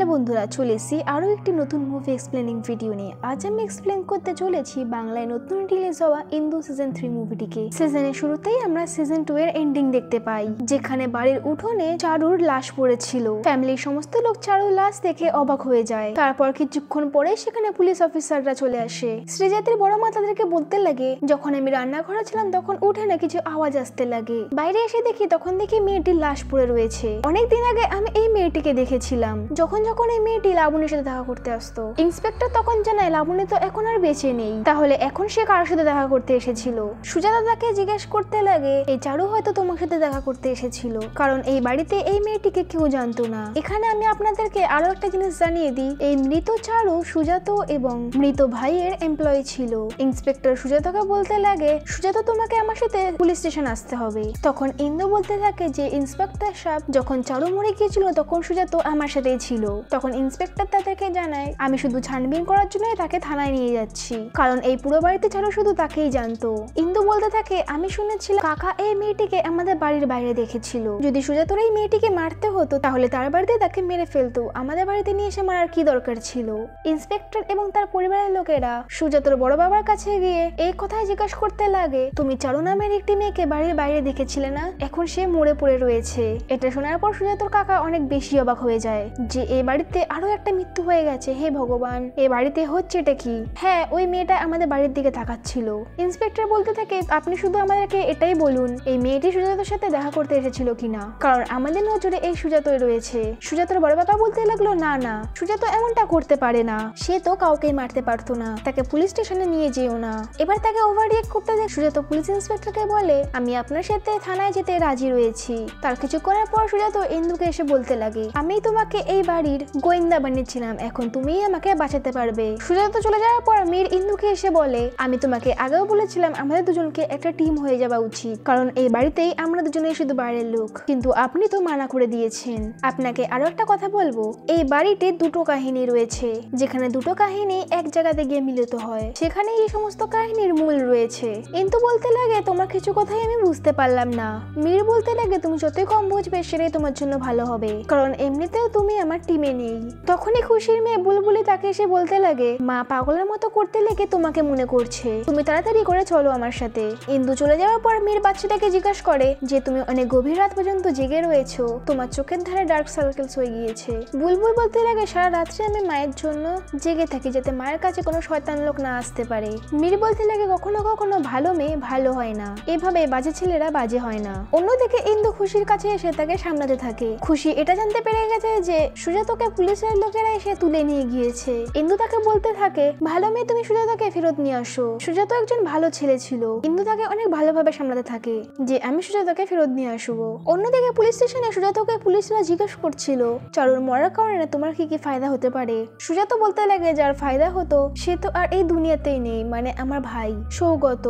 Hello বন্ধুরা, চলে এসেছি আরও একটি নতুন মুভি এক্সপ্লেনিং ভিডিও নিয়ে। আজ আমি এক্সপ্লেন করতে চলেছি বাংলায় নতুন রিলিজ হওয়া ইন্দু সিজন 3 মুভিটিকে। সিজনের শুরুতেই আমরা সিজন 2 এর এন্ডিং দেখতে পাই, যেখানে বাড়ির উঠোনে চারুর লাশ পড়েছিল। ফ্যামিলির সমস্ত লোক চারুর লাশ দেখে অবাক হয়ে যায়। তারপর কিছুক্ষণ পরে সেখানে পুলিশ অফিসাররা চলে আসে। শ্রীজাতির বড় মা তাদেরকে বলতে লাগে, যখন আমি রান্নাঘরে ছিলাম তখন উঠোনে কিছু আওয়াজ আসতে লাগে। বাইরে এসে দেখি, তখন দেখি মেয়েটির লাশ পড়ে রয়েছে। অনেকদিন আগে আমি এই মেয়েটিকে দেখেছিলাম, যখন এই মেয়েটি লাবণীর সাথে দেখা করতে আসতো। ইন্সপেক্টর তখন জানায় লাবণী তো এখন আর বেঁচে নেই, তাহলে এখন সে কার সাথে দেখা করতে এসেছিল। সুজাতা তাকে জিজ্ঞেস করতে লাগে, এই চারু হয়তো তোমার সাথে দেখা করতে এসেছিল, কারণ এই বাড়িতে এই মেয়েটিকে কেউ জানতো না। এখানে আমি আপনাদেরকে আরো একটা জিনিস জানিয়ে দিই, এই মৃত চারু সুজাত এবং মৃত ভাইয়ের এমপ্লয়ি ছিল। ইন্সপেক্টর সুজাতাকে বলতে লাগে, সুজাতা তোমাকে আমার সাথে পুলিশ স্টেশন আসতে হবে। তখন ইন্দু বলতে থাকে যে ইন্সপেক্টর সাহেব, যখন চারু মরে গিয়েছিল তখন সুজাত আমার সাথেই ছিল। তখন ইন্সপেক্টর তাদেরকে জানায়, আমি শুধু ছানবিন করার জন্য তাকে থানায় নিয়ে যাচ্ছি, কারণ এই পুরো বাড়িতে চারু শুধু তাকেই জানতো। ইন্দু বলতে থাকে, আমি শুনেছিলাম কাকা এই মেয়েটিকে আমাদের বাড়ির বাইরে দেখেছিল। যদি সুজাতার এই মেয়েটিকে মারতে হতো তাহলে তার বাড়িতে তাকে মেরে ফেলতো, আমাদের বাড়িতে নিয়ে এসে মারার কি দরকার ছিল। ইন্সপেক্টর এবং তার পরিবারের লোকেরা সুজাতার বড় বাবার কাছে গিয়ে এই কথাই জিজ্ঞাসা করতে লাগে, তুমি চারু নামের একটি মেয়েকে বাড়ির বাইরে দেখেছিলে না, এখন সে মরে পড়ে রয়েছে। এটা শোনার পর সুজাতার কাকা অনেক বেশি অবাক হয়ে যায় যে এই বাড়িতে আরো একটা মৃত্যু হয়ে গেছে। হে ভগবান, এই বাড়িতে হচ্ছে এটা কি? হ্যাঁ, ওই মেয়েটা আমাদের বাড়ির দিকে তাকাচ্ছিল। ইন্সপেক্টর বলতে থাকে, আপনি শুধু আমাদেরকে এটাই বলুন এই মেয়েটি সুজাতার সাথে দেখা করতে এসেছিল কিনা, কারণ আমাদের নজরে এই সুজাতই রয়েছে। সুজাতার বড় বাবা বলতে লাগলো, না না, সুজাত এমনটা করতে পারে না, সে তো কাউকেই মারতে পারতো না, তাকে পুলিশ স্টেশনে নিয়ে যেও না। এবার তাকে ওভার রিয়েক্ট করতে দেখ সুজাত পুলিশ ইন্সপেক্টরকে বলে, আমি আপনার সাথে থানায় যেতে রাজি রয়েছি। তার কিছুক্ষণের পর সুজাত ইন্দুকে এসে বলতে লাগে, আমি তোমাকে এই বাড়ির গোয়েন্দা বানিয়েছিলাম, এখন তুমিই আমাকে বাঁচাতে পারবে। সুজাত চলে যাওয়ার পর মীর ইন্দুকে এসে বলে, আমি তোমাকে আগেও বলেছিলাম আমাদের দুজনকে একটা টিম হয়ে যাওয়া উচিত, কারণ এই বাড়িতেই আমরা দুজনেই শুধু বাইরের লোক, কিন্তু আপনি তো মানা করে দিয়েছেন। আপনাকে আরো একটা কথা বলবো, এই বাড়িতে দুটো কাহিনী রয়েছে, যেখানে দুটো কাহিনী এক জায়গাতে গিয়ে মিলিত হয়, সেখানে এই সমস্ত কাহিনীর মূল রয়েছে। কিন্তু বলতে লাগে, তোমার কিছু কথাই আমি বুঝতে পারলাম না। মীর বলতে লাগে, তুমি যতই কম বুঝবে সেটাই তোমার জন্য ভালো হবে, কারণ এমনিতেও তুমি আমার টিমে নেই। তখনই খুশির মেয়ে বুলবুলি তাকে এসে বলতে লাগে, মা পাগলের মতো করতে লেগে তোমাকে মনে করছে, তুমি তাড়াতাড়ি করে চলো আমার সাথে। ইন্দু চলে যাওয়ার পর মীর বাচ্চাটাকে জিজ্ঞাসা করে যে তুমি অনেক গভীর রাত পর্যন্ত জেগে রয়েছো, তোমার চোখের ধারে ডার্ক সার্কেলস হয়ে গিয়েছে। বুলবুল বলতে লাগে, সারা রাত্রে আমি মায়ের জন্য জেগে থাকি, যাতে মায়ের কাছে কোনো শয়তান লোক না আসতে পারে। মীর বলতে লাগে, কখনো কখনো ভালো মেয়ে ভালো হয় না, এভাবে বাজে ছেলেরা বাজে হয় না। অন্যদিকে ইন্দু খুশির কাছে এসে তাকে সামলাতে থাকে। খুশি এটা জানতে পেরে গেছে যে সুজাতকে পুলিশের লোকেরা এসে তুলে নিয়ে গিয়েছে। ইন্দু তাকে বলতে থাকে, ভালো মেয়ে তুমি সুজাতকে ফেরত নিয়ে আসো, সুজাত একজন ভালো ছেলে ছিল। ইন্দু তাকে অনেক ভালোভাবে সামলাতে থাকে যে আমি সুজাতকে ফেরত নিয়ে আসবো। অন্যদিকে পুলিশ স্টেশনে সুজাতকে পুলিশরা জিজ্ঞেস করছিল, চারুর মরার কারণে তোমার কি কি ফায়দা হতে পারে। সুজাত বলতে লাগে, যার ফায়দা হতো সে তো আর এই দুনিয়াতেই নেই, মানে আমার ভাই সৌগত,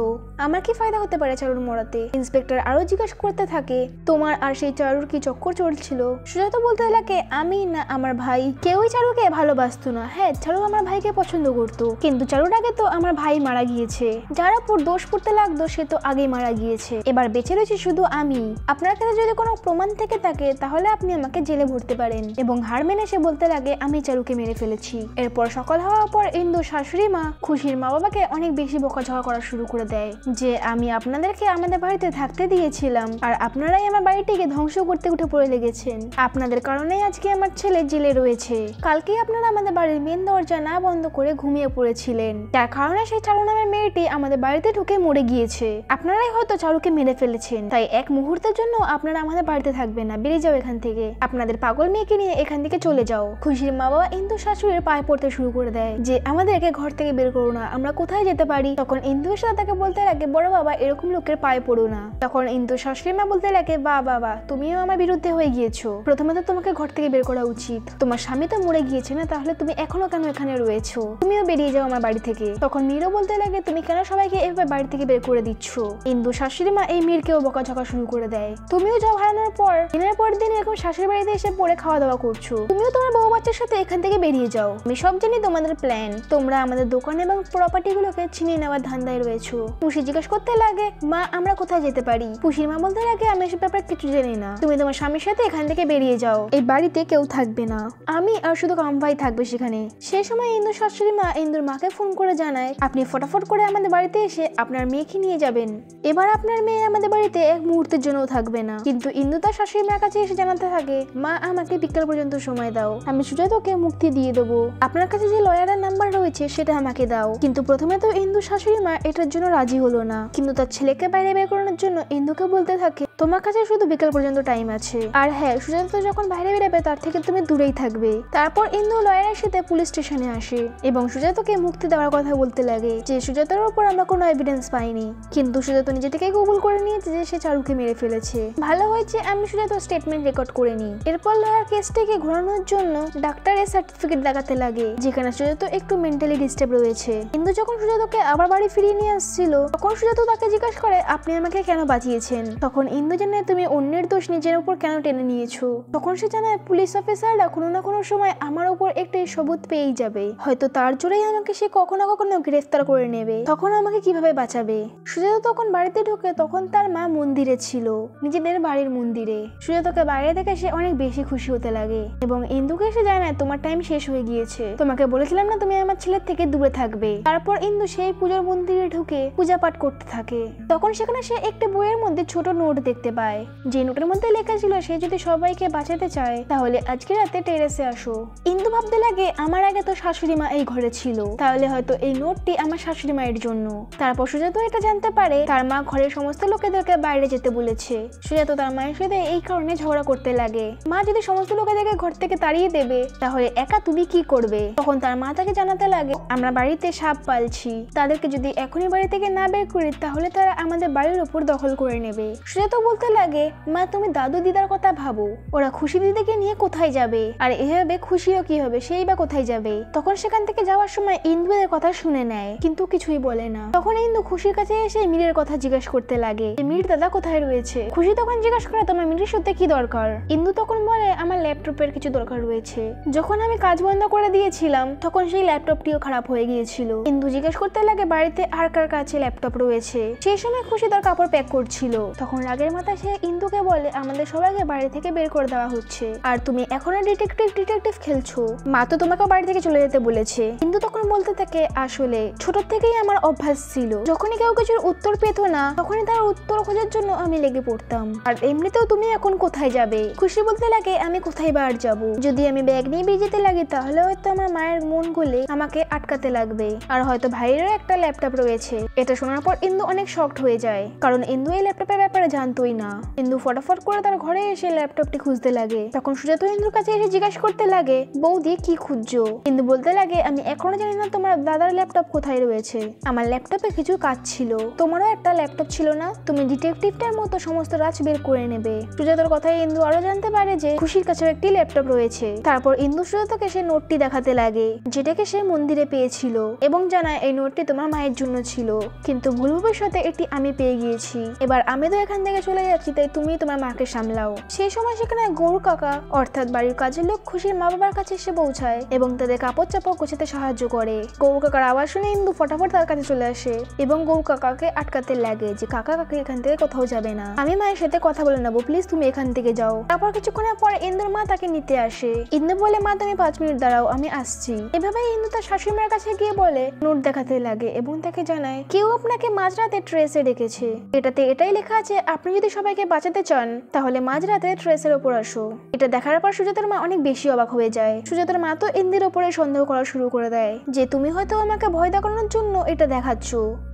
আমার কি ফায়দা হতে পারে চারুর মরাতে। ইন্সপেক্টর আরো জিজ্ঞেস করতে থাকে, তোমার আর সেই চারুর কি চক্কর চলছিল। সুজাত বলতে লাগে, আমি না আমার ভাই কেউই চারুকে ভালোবাসতো না। হ্যাঁ, চারু আমার ভাইকে পছন্দ করতো, কিন্তু চারুর আগে তো আমার ভাই মারা গিয়েছে, যার উপর দোষ পড়তে লাগতো সে তো আগেই মারা গিয়েছে, এবার বেঁচে রয়েছে শুধু আমি। আপনার কাছে যদি কোনো প্রমাণ থেকে থাকে তাহলে আপনি আমাকে জেলে ভরতে পারেন। এবং হার মেনে সে বলতে লাগে, আমি চারুকে মেরে ফেলেছি। এরপর সকাল হওয়ার পর ইন্দু শাশুড়ি মা খুশির মা বাবাকে অনেক বেশি বকাঝকা করা শুরু করে দেয় যে আমি আপনাদেরকে আমাদের বাড়িতে থাকতে দিয়েছিলাম আর আপনারাই আমার বাড়িটিকে ধ্বংস করতে উঠে পড়ে লেগেছেন, আপনাদের কারণেই আজকে আমার ছেলে জেলে রয়েছে। কালকে আপনারা আমাদের বাড়ির মেন দরজা না বন্ধ করে ঘুমিয়ে পড়েছিলেন, যার কারণে সেই চারু নামের মেয়েটি আমাদের বাড়িতে ঢুকে মরে গিয়েছে। আপনারাই হয়তো চারুকে মেরে ফেলেছেন, তাই এক মুহূর্তের জন্য আপনারা আমাদের বাড়িতে থাকবেন না, বেরিয়ে যাও এখান থেকে, আপনাদের পাগল মেয়েকে নিয়ে এখান থেকে চলে যাও। খুশির মা বাবা ইন্দু শাশুড়ির পায়ে পড়তে শুরু করে দেয় যে আমাদেরকে ঘর থেকে বের করো না, আমরা কোথায় যেতে পারি। তখন ইন্দু এসে তাকে বলতে লাগে, বড় বাবা এরকম লোকের পায়ে পড়ো না। তখন ইন্দু শাশুড়ি মা বলতে লাগে, বাবা তুমিও আমার বিরুদ্ধে হয়ে গিয়েছো, প্রথমে তো তোমাকে ঘর থেকে বের করা উচিত, তোমার স্বামী তো মরে গিয়েছে না, তাহলে তুমি এখনো কেন এখানে রয়েছো, তুমিও বেরিয়ে যাও আমার বাড়ি থেকে। তখন মীরও বলতে লাগে, তুমি কেন সবাইকে এভাবে বাড়ি থেকে বের করে দিচ্ছ। ইন্দু শাশুড়ি মা এই মীরকেও বকাঝকা শুরু করে দেয়, তুমিও জব হারানোর পর দিনের পর দিন এরকম শাশুড়ি বাড়িতে এসে পড়ে খাওয়া দাওয়া করছো, তুমিও তোমার বউ বাচ্চার সাথে এখান থেকে বেরিয়ে যাও। আমি সব জানি তোমাদের প্ল্যান, তোমরা আমাদের দোকান এবং প্রপার্টি গুলোকে ছিনিয়ে নেওয়ার ধান্দায় রয়েছো। পুষি জিজ্ঞেস করতে লাগে, মা আমরা কোথায় যেতে পারি। পুষির মা বলতে লাগে, আমি এসব ব্যাপারে কিছু জানি না, তুমি তোমার স্বামীর সাথে এখান থেকে বেরিয়ে যাও, এই বাড়িতে কেউ থাকবে না। আমি আর শুধু কামভাই থাকবে সেখানে। সেই সময় ইন্দুর শাশুড়ি মা ইন্দুর মাকে ফোন করে জানায়, আপনি ফটাফট করে আমাদের বাড়িতে এসে আপনার মেয়েকে নিয়ে যাবেন। এবার আপনার মেয়ে আমাদের বাড়িতে এক মুহূর্তের জন্য থাকবে না। কিন্তু ইন্দু তার শাশুড়ি মার কাছে এসে জানাতে থাকে, মা আমাকে বিকেল পর্যন্ত সময় দাও, আমি সুজাতাকে মুক্তি দিয়ে দেবো। আপনার কাছে যে লয়ারের নাম্বার রয়েছে সেটা আমাকে দাও। কিন্তু প্রথমে তো ইন্দুর শাশুড়ি মা এটার জন্য রাজি হলো না, কিন্তু তার ছেলেকে বাইরে বের করানোর জন্য ইন্দুকে বলতে থাকে, তোমার কাছে শুধু বিকেল পর্যন্ত টাইম আছে, আর হ্যাঁ সুজাতা যখন বাইরে বেরোবে তার থেকে তুমি দূরেই থাকবে। তারপর ইন্দু লয়ারের সাথে পুলিশ স্টেশনে আসে এবং সুজাতাকে মুক্তি দেওয়ার কথা বলতে লাগে যে সুজাতার উপর আমরা কোনো এভিডেন্স পাইনি, কিন্তু সুজাতা নিজে থেকেই কবুল করে নিয়েছে যে সে চারুকে মেরে ফেলেছে। ভালো হয়েছে আমি সুজাতার স্টেটমেন্ট রেকর্ড করে নিই। এরপর লয়ার কেসটাকে ঘোরানোর জন্য ডাক্তারের সার্টিফিকেট দেখাতে লাগে যেখানে সুজাতা একটু মেন্টালি ডিস্টার্ব রয়েছে। কিন্তু যখন সুজাতাকে আবার বাড়ি ফিরিয়ে নিয়ে আসছিল তখন সুজাতা তাকে জিজ্ঞাসা করে, আপনি আমাকে কেন বাঁচিয়েছেন? তখন ইন্দু জানায়, তুমি অন্যের দোষ নিজের উপর কেন টেনে নিয়েছো? তখন সে জানায়, পুলিশ অফিসাররা কোনো না কোনো সময় আমার উপর একটি সবুত পেয়েই যাবে, হয়তো তার জোরেই আমাকে সে কখনো কখনো গ্রেফতার করে নেবে, তখন আমাকে কিভাবে বাঁচাবে? সুজাতা তখন বাড়িতে ঢোকে তখন তার মা মন্দিরে ছিল, নিজেদের বাড়ির মন্দিরে। সুজাতাকে বাইরে দেখে সে অনেক বেশি খুশি হতে লাগে এবং ইন্দুকে এসে জানায়, তোমার টাইম শেষ হয়ে গিয়েছে, তোমাকে বলেছিলাম না তুমি আমার ছেলের থেকে দূরে থাকবে। তারপর ইন্দু সেই পূজার মন্দিরে ঢুকে পূজা পাঠ করতে থাকে। তখন সেখানে সে একটি বইয়ের মধ্যে ছোট নোট দেখতে পায়, যে নোটের মধ্যে লেখা ছিল সে যদি সবাইকে বাঁচাতে চায় তাহলে আজকে রাতে টেরেসে আসো। ইন্দু ভাবতে লাগে, আমার আগে তো শাশুড়ি মা এই ঘরে ছিল, তাহলে হয়তো এই নোটটি আমার শাশুড়ি মায়ের জন্য। তারপর সুজাতা এটা জানতে পারে তার মা ঘরের সমস্ত লোকেদেরকে বাইরে যেতে বলেছে। সুজাতা তার মায়ের সাথে এই কারণে ঝগড়া করতে লাগে, মা যদি সমস্ত লোকেদেরকে ঘর থেকে তাড়িয়ে দেবে তাহলে একা তুমি কি করবে? তখন তার মা তাকে জানাতে লাগে, আমরা বাড়িতে সাপ পালছি, তাদেরকে যদি এখনই বাড়ি থেকে না বের করি তাহলে তারা আমাদের বাড়ির উপর দখল করে নেবে। সুজাতা বলতে লাগে, মা তুমি দাদু দিদার কথা ভাবো, ওরা খুশি দিদিকে নিয়ে কোথায় যাবে? আর এভাবে খুশিও কি হবে, সেই বা কোথায় যাবে? তখন সেখান থেকে যাওয়ার সময় ইন্দু এর কথা শুনে নেয় কিন্তু কিছুই বলে না। তখন ইন্দু খুশির কাছে এসে মীরের কথা জিজ্ঞাসা করতে লাগে, মীর দাদা কোথায় রয়েছে? খুশি তখন জিজ্ঞাসা করে, তোমার মীরের সাথে কি দরকার? ইন্দু তখন বলে, আমার ল্যাপটপের কিছু দরকার রয়েছে, যখন আমি কাজ বন্ধ করে দিয়েছিলাম তখন সেই ল্যাপটপটিও খারাপ হয়ে গিয়েছিল। ইন্দু জিজ্ঞাসা করতে লাগে, বাড়িতে আর কার কাছে ল্যাপটপ রয়েছে? সেই সময় খুশি তার কাপড় প্যাক করছিল। তখন রাগের মাথায় সে ইন্দুকে বলে, আমাদের সবাইকে বাড়ি থেকে বের করে দেওয়া হচ্ছে আর তুমি এখনো ডিটেকটিভ খেলছো, মা তো তোমাকে বাড়ি থেকে চলে যেতে বলেছে। ইন্দু তখন বলতে থাকে, আসলে ছোট থেকেই আমার অভ্যাস ছিল, যখনই কেউ কিছুর উত্তর পেত না তখনই তার উত্তর খোঁজার জন্য আমি লেগে পড়তাম। আর এমনিতেও তুমি এখন কোথায় যাবে? খুশি বলতে লাগে, আমি কোথায় বার যাব? যদি আমি ব্যাগ নিয়ে বেরিয়ে যেতে লাগি তাহলে হয়তো আমার মায়ের মন গলে আমাকে আটকাতে লাগবে, আর হয়তো ভাইয়েরও একটা ল্যাপটপ রয়েছে। এটা শোনার পর ইন্দু অনেক শকড হয়ে যায়, কারণ ইন্দু এই ল্যাপটপের ব্যাপারে জানতোই না। ইন্দু ফটাফট করে তার ঘরে এসে ল্যাপটপটি খুঁজতে লাগে। তখন সুজাতা ইন্দুর কাছে এসে জিজ্ঞাসা করতে লাগে, বৌদি কি খুঁজছো? ইন্দু বলতে লাগে, আমি এখনো জানি না তোমার দাদার ল্যাপটপ কোথায় রয়েছে, আমার ল্যাপটপে কিছু কাজ ছিল, তোমারও একটা ল্যাপটপ ছিল না, তুমি ডিটেকটিভটার মতো সমস্ত রাজ বের করে নেবে। সুজাতার কথায় ইন্দু আরো জানতে পারে যে খুশির কাছেও একটি ল্যাপটপ রয়েছে। তারপর ইন্দু সুজাতাকে সে নোটটি দেখাতে লাগে যেটাকে সে মন্দিরে পেয়েছিল এবং জানায়, এই নোটটি তোমার মায়ের জন্য ছিল, কিন্তু ভুল ভবিষ্যতে এটি আমি পেয়ে গিয়েছি, এবার আমি তো এখান থেকে চলে যাচ্ছি, তাই তুমি তোমার মাকে সামলাও। সেই সময় সেখানে গৌর কাকা অর্থাৎ বাড়ির কাজের লোক খুশির মা বাবার কাছে এসে পৌঁছায় এবং তাদের কাপড় চাপড় গোছাতে সাহায্য করে। গৌর কাকার আওয়াজ শুনে ইন্দু ফটাফট তার কাছে চলে আসে এবং গৌর কাকাকে আটকাতে লাগে যে কাকা কাকি এখান থেকে কোথাও যাবে না, আমি মায়ের সাথে কথা বলে নেবো, প্লিজ তুমি এখান থেকে যাও। তারপর কিছুক্ষণের পর ইন্দুর মা তাকে নিতে আসে। ইন্দু বলে, মা তুমি 5 মিনিট দাঁড়াও, আমি আসছি। এভাবে ইন্দু তার শাশুড়ি মার কাছে গিয়ে বলে নোট দেখাতে লাগে এবং তাকে জানায়, কেউ আপনাকে মাঝরাতে ট্রেসে রেখেছে, এটাতে এটাই লেখা আছে, আপনি যদি সবাইকে বাঁচাতে চান তাহলে মাঝরাতে ট্রেসের উপর আসো। এটা দেখার পর সুজাতার মা অনেক বেশি অবাক হয়ে যায়। সুজাতার মা তো ইন্দুর উপরে সন্দেহ করা শুরু করে দেয় যে তুমি হয়তো আমাকে ভয় দেখানোর জন্য এটা দেখাচ্ছ।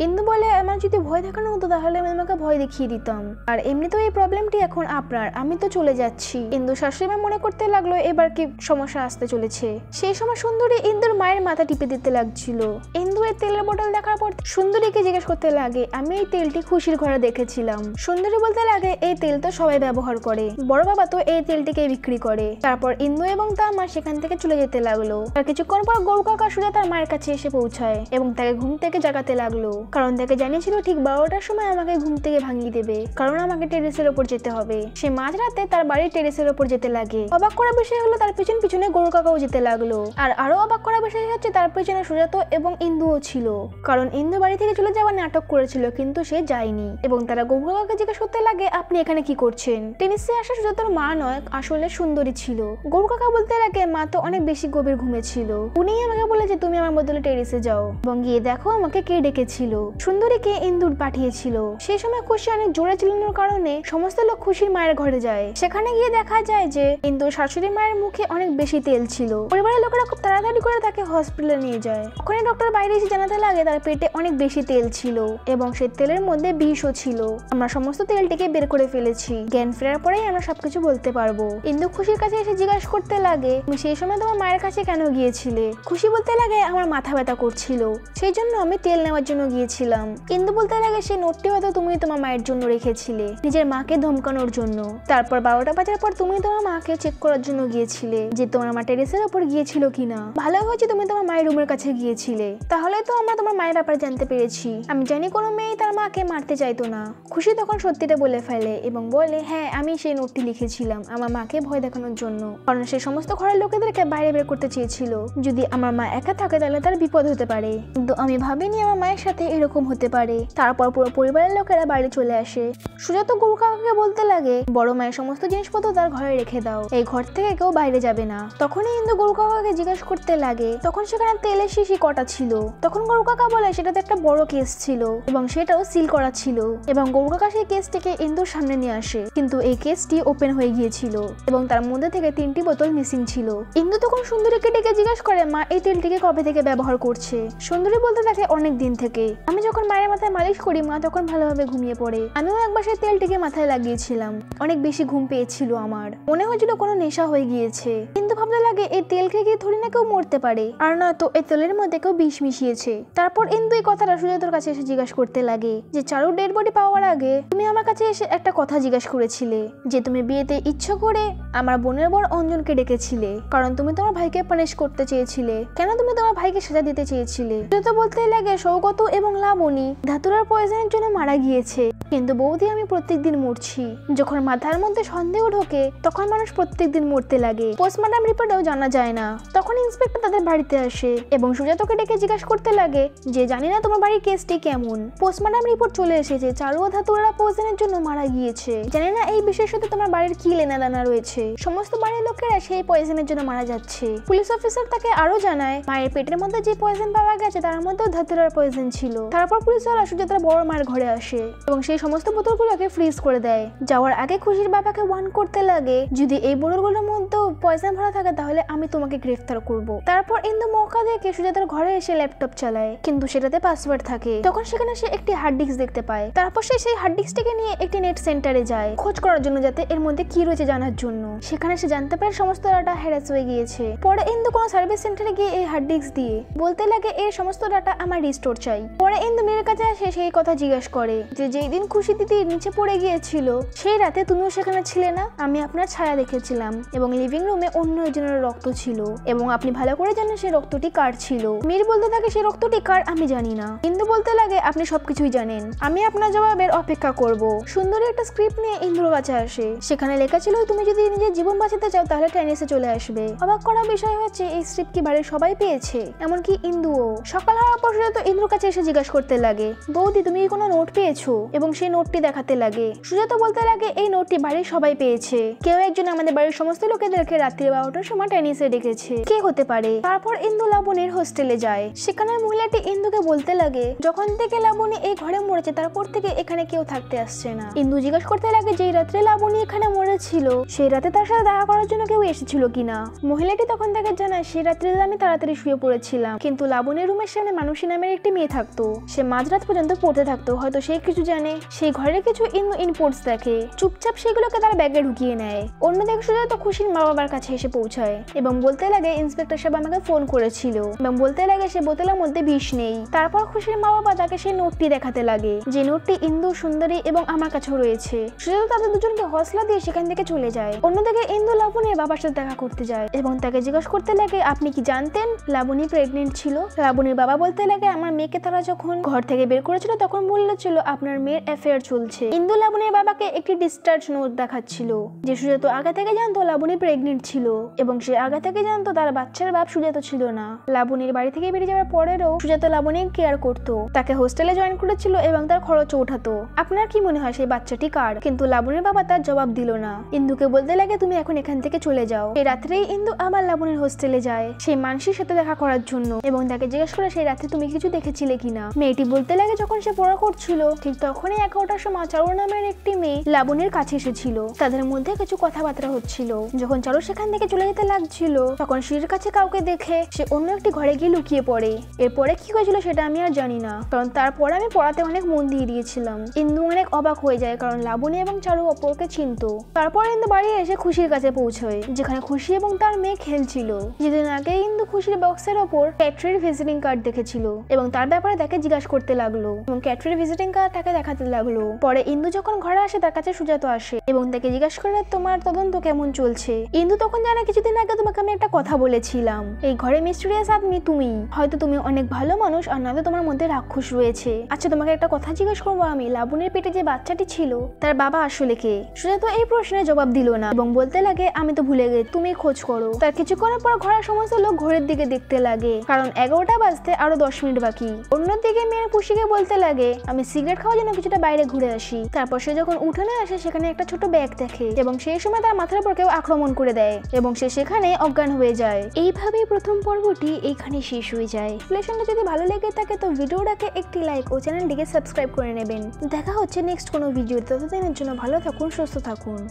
ইন্দু বলে, আমার যদি ভয় দেখানো হতো তাহলে আমি আমাকে ভয় দেখিয়ে দিতাম, আর এমনিতেও এই প্রবলেমটি এখন আপনার, আমি তো চলে যাচ্ছি। ইন্দু শাশুড়ি মা মনে করতে লাগলো এবার কি সমস্যা আসতে চলেছে। সেই সময় সুন্দরী ইন্দুর মায়ের মাথা টিপে দিতে লাগছিল। ইন্দু এই তেলের বোতল দেখার পর সুন্দরীকে জিজ্ঞেস করতে লাগে, আমি এই তেলটি খুশির ঘরে দেখেছিলাম। সুন্দরী বলতে লাগে, এই তেল তো সবাই ব্যবহার করে, বড় বাবা তো এই তেলটিকে বিক্রি করে। তারপর ইন্দু এবং তার মা সেখান থেকে চলে যেতে লাগলো। আর কিছুক্ষণ পর গৌর কাকা সুজাতার মায়ের কাছে এসে পৌঁছায় এবং তাকে ঘুম থেকে জাগাতে লাগলো, কারণ তাকে জানিয়েছিল ঠিক 12টার সময় আমাকে ঘুম থেকে ভাঙিয়ে দেবে, কারণ আমাকে টেরেসের উপর যেতে হবে। সে মাঝরাতে তার বাড়ির টেরেসের উপর যেতে লাগে। অবাক করা বিষয় হলো তার পিছনে গৌর কাকাও যেতে লাগলো। আর আরো অবাক করা বিষয় হচ্ছে তার পিছনে সুজাতা এবং ইন্দুও ছিল, কারণ ইন্দু বাড়ি থেকে চলে যাওয়ার নাটক করেছিল কিন্তু সে যায়নি। এবং তারা গৌর কাকাকে জিজ্ঞেস করতে লাগে আপনি এখানে কি করছেন? টেনিসে আসা সুজাতার মা নয়, আসলে সুন্দরী ছিল। গরু কাকা বলতে লাগে মা তো অনেক বেশি গভীর ঘুমে ছিল, উনি আমাকে বলে যে তুমি আমার বদলে টেরিসে যাও এবং গিয়ে দেখো আমাকে কে ডেকেছিল। সুন্দরীকে ইন্দুর পাঠিয়েছিল। সেই সময় খুশি অনেক জোরে চিল্লানোর কারণে সমস্ত লোক খুশির মায়ের ঘরে যায়। সেখানে গিয়ে দেখা যায় যে ইন্দুর শাশুড়ি মায়ের মুখে অনেক বেশি তেল ছিল। পরিবারের লোকেরা খুব তাড়াতাড়ি করে তাকে হসপিটালে নিয়ে যায়। ওখানে ডক্টর বাইরে এসে জানাতে লাগে তার পেটে অনেক বেশি তেল ছিল এবং সেই তেলের মধ্যে বিষও ছিল। আমরা সমস্ত তেলটিকে বের করে ফেলেছি, জ্ঞান ফেরার পরেই আমরা সবকিছু বলতে পারবো। ইন্দু খুশির কাছে এসে জিজ্ঞাসা করতে লাগে তুমি সেই সময় তোমার মায়ের কাছে কেন গিয়েছিলে? খুশি বলতে লাগে আমার মাথা ব্যথা করছিল, সেই জন্য আমি তেল নেওয়ার জন্য গিয়েছিলাম। ইন্দু বলতে লাগে সেই নোটটি হয়তো তুমি তোমার মায়ের জন্য রেখেছিলে, নিজের মাকে ধমকানোর জন্য। তারপর 12টা বাজার পর তুমি তোমার মাকে চেক করার জন্য গিয়েছিলে যে তোমার মা টেরেসের উপর গিয়েছিল কিনা। ভালো হয়েছে তুমি তোমার মায়ের রুমের কাছে গিয়েছিলে, তাহলে তো আমরা তোমার মায়ের ব্যাপারে জানতে পেরেছি। আমি জানি কোনো মেয়ে তার মাকে মারতে চাইতো না। খুশি তখন সত্যিটা বলে ফেলে এবং বলে হ্যাঁ আমি সেই নোটটি লিখেছিলাম আমার মাকে ভয় দেখানোর জন্য, কারণ সে সমস্ত ঘরের লোকেদেরকে বাইরে বের করতে চেয়েছিল। যদি আমার মা একা থাকে তাহলে তার বিপদ হতে পারে, কিন্তু আমি ভাবিনি আমার মায়ের সাথে এরকম হতে পারে। তারপর পুরো পরিবারের লোকেরা বাইরে চলে আসে। সুজাতা গরু কাকাকে বলতে লাগে বড় মায়ের সমস্ত জিনিসপত্র তার ঘরে রেখে দাও, এই ঘর থেকে কেউ বাইরে যাবে না। তখনই ইন্দু গরু কাকাকে জিজ্ঞাসা করতে লাগে তখন সেখানে তেলের শিশি কটা ছিল। তখন গরু কাকা বলে সেটাতে একটা বড় কেস ছিল এবং সেটাও সিল করা ছিল এবং গরু কাকা সেই কেসটিকে ইন্দুর সামনে নিয়ে আসে, কিন্তু এই কেসটি ওপেন হয়ে গিয়েছিল এবং তার মধ্যে থেকে 3টি বোতল মিসিং ছিল। ইন্দু তখন সুন্দরীকে ডেকে জিজ্ঞাসা করে মা এই তেলটিকে কবে থেকে ব্যবহার করছে? সুন্দরী বলতে থাকে অনেক দিন থেকে। আমি যখন মায়ের মাথায় মালিশ করি মা তখন ভালোভাবে ঘুমিয়ে পড়ে। আমিও একবার সেই তেলটিকে মাথায় লাগিয়েছিলাম, অনেক বেশি ঘুম পেয়েছিল, আমার মনে হয়েছিল কোনো নেশা হয়ে গিয়েছে। কিন্তু ভাবতে লাগে এই তেল খেয়ে কি থোড়ি না কেউ মরতে পারে, আর না তো এই তেলের মধ্যে কেউ বিষ মিশিয়েছে। তারপর ইন্দু এই কথাটা সুজাতার কাছে এসে জিজ্ঞাসা করতে লাগে যে চারুর ডেড বডি পাওয়ার আগে তুমি আমার কাছে এসে একটা কথা জিজ্ঞাসা করেছিলে যে তুমি বিয়েতে ইচ্ছা করে আমার বোনের বর অঞ্জনকে ডেকেছিলে কারণ তুমি তোমার ভাইকে পানিশ করতে চেয়েছিলে। কেন তুমি তোমার ভাইকে সাজা দিতে চেয়েছিলে? সুজাতা বলতে লাগে সৌগত এবং লাবণী ধাতুরার পয়জনের জন্য মারা গিয়েছে, কিন্তু বৌদি আমি প্রত্যেকদিন মরছি। যখন মাথার মধ্যে সন্দেহ ঢোকে তখন মানুষ প্রত্যেকদিন মরতে লাগে। পোস্টমর্টম রিপোর্টেও জানা যায় না। তখন ইন্সপেক্টর তাদের বাড়িতে আসে এবং সুজাতাকে ডেকে জিজ্ঞাসা করতে লাগে যে জানি না তোমার বাড়ির কেসটি কেমন। পোস্টমর্টম রিপোর্ট চলে এসেছে চারু ও ধাতুরা পয়জনের জন্য মারা গিয়েছে। জানি না এই বিষয়ের সাথে তোমার বাড়ির কি লেনাদেনা রয়েছে। সমস্ত বাড়ির লোকেরা সেই পয়জনের জন্য মারা যাচ্ছে। পুলিশ অফিসার তাকে আরো জানায় মায়ের পেটের মধ্যে যে পয়জন পাওয়া গেছে তার মধ্যেও ধাতুরার পয়জন ছিল। তারপর পুলিশওয়ালা সুজাতার বড় মায়ের ঘরে আসে এবং সেই সমস্ত বোতলগুলোকে ফ্রিজ করে দেয়। যাওয়ার আগে খুশির বাবাকে ওয়ার্ন করতে লাগে যদি এই বোতলগুলোর মধ্যে পয়জন ভরা থাকে তাহলে আমি তোমাকে গ্রেফতার করব। তারপর ইন্দু মৌকা দেখে সুজাতার ঘরে এসে ল্যাপটপ চালায়, কিন্তু সেটাতে পাসওয়ার্ড থাকে। তখন সেখানে সে একটি হার্ড ডিস্ক দেখতে পায়। তারপর সে সেই হার্ড ডিস্কটিকে নিয়ে একটি নেট সেন্টারে যায় খোঁজ করার জন্য, যাতে এর মধ্যে কি রয়েছে জানার জন্য। সেখানে সে জানতে পারে সমস্ত ডাটা হ্যারাস হয়ে গিয়েছে। পরে ইন্দু কোনো সার্ভিস সেন্টারে গিয়ে এই হার্ড ডিস্ক দিয়ে বলতে লাগে এর সমস্ত ডাটা আমার রিস্টোর চাই। পরে ইন্দু মেয়ের কাছে আসে সেই কথা জিজ্ঞাসা করে যে যেই দিন খুশি দিদি নিচে পড়ে গিয়েছিল সেই রাতে তুমিও সেখানে ছিলে না? আমি আপনার ছায়া দেখেছিলাম এবং লিভিং রুমে অন্য একজনের রক্ত ছিল এবং আপনি ভালো করে জানেন সেই রক্তটি কার ছিল। মীর বলতে থাকে সেই রক্তটি কার আমি জানি না। ইন্দু বলতে লাগে আপনি সবকিছুই জানেন, আমি আপনার জবাবের অপেক্ষা করব। সুন্দরী একটা স্ক্রিপ্ট নিয়ে ইন্দুর কাছে আসে। সেখানে লেখা ছিল তুমি যদি নিজের জীবন বাঁচাতে চাও তাহলে টেনিসে চলে আসবে। অবাক করা বিষয় হচ্ছে এই স্ক্রিপ্ট কি বাড়ির সবাই পেয়েছে, এমনকি ইন্দুও। সকাল হওয়ার পর সুজাতা ইন্দুর কাছে এসে জিজ্ঞাসা করতে লাগে বৌদি তুমি কি কোনো নোট পেয়েছো, এবং সেই নোটটি দেখাতে লাগে। সুজাতা বলতে লাগে এই নোটটি বাড়ির সবাই পেয়েছে, কেউ একজন আমাদের বাড়ির সমস্ত লোকেদেরকে রাত্রি 12টার সময় টেনিসে ডেকেছে, কে হতে পারে? তারপর ইন্দু লাবণীর হোস্টেলে যায়। সেখানে মহিলাটি ইন্দুকে বলতে লাগে যখন থেকে লাবণী এই ঘরে মরেছে তারপর থেকে এখানে কেউ থাকতে আসছে না। ইন্দু জিজ্ঞাসা করতে লাগে যেই রাত্রে লাবণী এখানে মরেছিল সেই রাতে তার সাথে দেখা করার জন্য কেউ এসেছিল কিনা। মহিলাটি তখন তাকে জানায় সেই রাত্রে আমি তাড়াতাড়ি শুয়ে পড়েছিলাম, কিন্তু লাবণীর রুমের সামনে মানুষী নামের একটি মেয়ে থাকতো, সে মাঝরাত পর্যন্ত পড়তে থাকতো, হয়তো সে কিছু জানে। সেই ঘরে কিছু ইনপুটস দেখে, চুপচাপ সেগুলোকে তার ব্যাগে ঢুকিয়ে নেয়। অন্যদিকে সুজাতা খুশির মা বাবার কাছে এসে পৌঁছায় এবং বলতে লাগে ইন্সপেক্টর সাহেব আমাকে ফোন করেছিল এবং বলতে লাগে সে বোতলের মধ্যে বিষ নেই। তারপর খুশির মা বাবা তাকে সেই নোটটি দেখাতে লাগে, যে নোটটি ইন্দু, সুন্দরী এবং আমার কাছেও রয়েছে। সুজাতা তাদের দুজনকে হৌসলা দিয়ে সেখান থেকে চলে যায়। অন্যদিকে ইন্দু লাবণীর বাবার সাথে দেখা করতে যায় এবং তাকে জিজ্ঞাসা করতে লাগে আপনি কি জানতেন লাবণী প্রেগনেন্ট ছিল? লাবণীর বাবা বলতে লাগে আমার মেয়েকে তারা যখন ঘর থেকে বের করেছিল তখন বলেছিল আপনার মেয়ের অ্যাফেয়ার চলছে। ইন্দু লাবণীর বাবাকে একটি ডিসচার্জ নোট দেখাচ্ছিল যে সুজাত আগে থেকে জানতো লাবণী প্রেগনেন্ট ছিল এবং সে আগে থেকে জানতো তার বাচ্চার বাপ সুজাত ছিল না। লাবণীর বাড়ি থেকে বেরিয়ে যাওয়ার পরেও সুজাত লাবণীর কেয়ার করতো, তাকে হোস্টেলে জয়েন করেছিল এবং তার খরচ ওঠাতো। আপনার কি মনে হয় সেই বাচ্চাটি কার? কিন্তু লাবণীর বাবা তার জবাব দিল না। ইন্দুকে বলতে লাগে তুমি এখন এখান থেকে চলে যাও। এই রাত্রেই ইন্দু আবার লাবণীর হোস্টেলে যায় সেই মানসির সাথে দেখা করার জন্য এবং তাকে জিজ্ঞেস করে সেই রাতে তুমি কিছু দেখেছিলে কিনা। মেয়েটি বলতে লাগে যখন সে পড়া করছিল ঠিক তখনই 11টার সময় চারু নামের একটি মেয়ে লাবণীর কাছে এসেছিল। তাদের মধ্যে কিছু কথাবার্তা হচ্ছিল। যখন চারু সেখান থেকে চলে যেতে লাগছিল তখন সিঁড়ির কাছে কাউকে দেখে সে অন্য একটি ঘরে গিয়ে লুকিয়ে পড়ে। এরপরে কি হয়েছিল সেটা আমি আর জানি না, কারণ তারপরে আমি পড়াতে অনেক মন দিয়ে দিয়েছিলাম। ইন্দু অনেক অবাক হয়ে যায় কারণ লাবণী এবং চারু অপরকে চিনতো। তারপর ইন্দু বাড়ি এসে খুশির কাছে পৌঁছয় যেখানে খুশি এবং তার মেয়ে খেলছিল। যেদিন আগে ইন্দু খুশির বক্সের ওপর ক্যাটরির ভিজিটিং কার্ড দেখেছিল এবং তার ব্যাপারে তাকে জিজ্ঞাসা করতে লাগলো এবং ক্যাটরির ভিজিটিং কার্ড তাকে দেখাতে লাগলো। পরে ইন্দু যখন ঘরে আসে তার কাছে সুজাত আসে এবং তাকে জিজ্ঞাসা করে তোমার তদন্ত কেমন চলছে। ইন্দু তখন জানে কিছুদিন আগে তোমাকে আমি একটা কথা বলেছিলাম, এই ঘরে মিস্টেরিয়াস আদমি তুমি, হয়তো তুমি অনেক ভালো মানুষ আর নয়তো তোমার মধ্যে রাক্ষস রয়েছে। আচ্ছা তোমাকে একটা কথা জিজ্ঞেস করবো আমি, লাবণীর পেটে যে বাচ্চাটি ছিল তার বাবা আসলে কে? সুজাত এই প্রশ্নের জবাব দিল না এবং বলতে লাগে আমি তো ভুলে গেছি, তুমি খোঁজ করো। তার কিছুক্ষণের পর ঘরের সমস্ত লোক ঘরের দিকে দেখতে লাগে কারণ 11টা বাজতে আরো 10 মিনিট বাকি। অন্যদিকে মেয়ের খুশিকে বলতে লাগে আমি সিগারেট খাওয়ার জন্য কিছুটা বাইরে ঘুরে আসি। তারপর সে যখন উঠোনে আসে সেখানে একটা ছোট ব্যাগ দেখে এবং সেই সময় তার মাথার উপর কেউ আক্রমণ করে দেয় এবং সে সেখানে অজ্ঞান হয়ে যায়। এইভাবেই প্রথম পর্বটি এইখানে শেষ হয়ে যায়। রিলেশনটা যদি ভালো লেগে থাকে তো ভিডিওটাকে একটি লাইক ও চ্যানেলটিকে সাবস্ক্রাইব করে নেবেন। দেখা হচ্ছে নেক্সট কোনো ভিডিও। ততদিনের জন্য ভালো থাকুন, সুস্থ থাকুন।